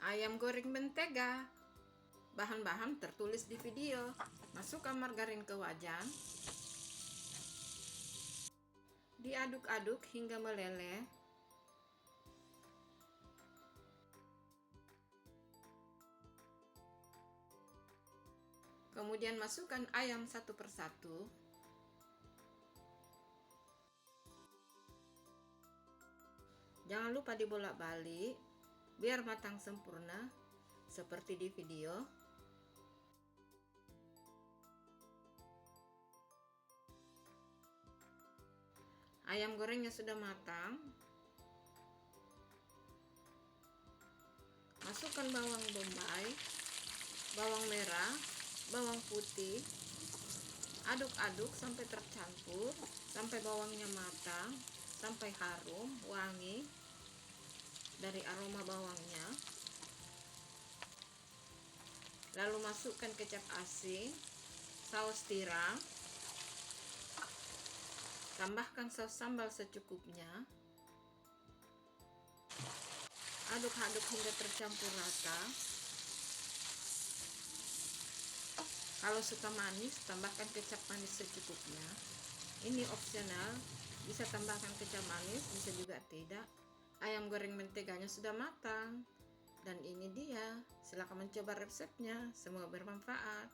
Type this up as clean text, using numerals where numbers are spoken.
Ayam goreng mentega. Bahan-bahan tertulis di video. Masukkan margarin ke wajan. Diaduk-aduk hingga meleleh. Kemudian masukkan ayam satu persatu. Jangan lupa dibolak-balik biar matang sempurna seperti di video. Ayam gorengnya sudah matang. Masukkan bawang bombay, bawang merah, bawang putih. Aduk-aduk sampai tercampur, sampai bawangnya matang, sampai harum, wangi dari aroma bawangnya. Lalu masukkan kecap asin, saus tiram, tambahkan saus sambal secukupnya. Aduk-aduk hingga tercampur rata. Kalau suka manis, tambahkan kecap manis secukupnya. Ini opsional, bisa tambahkan kecap manis, bisa juga tidak. Ayam goreng menteganya sudah matang. Dan ini dia, silakan mencoba resepnya, semoga bermanfaat.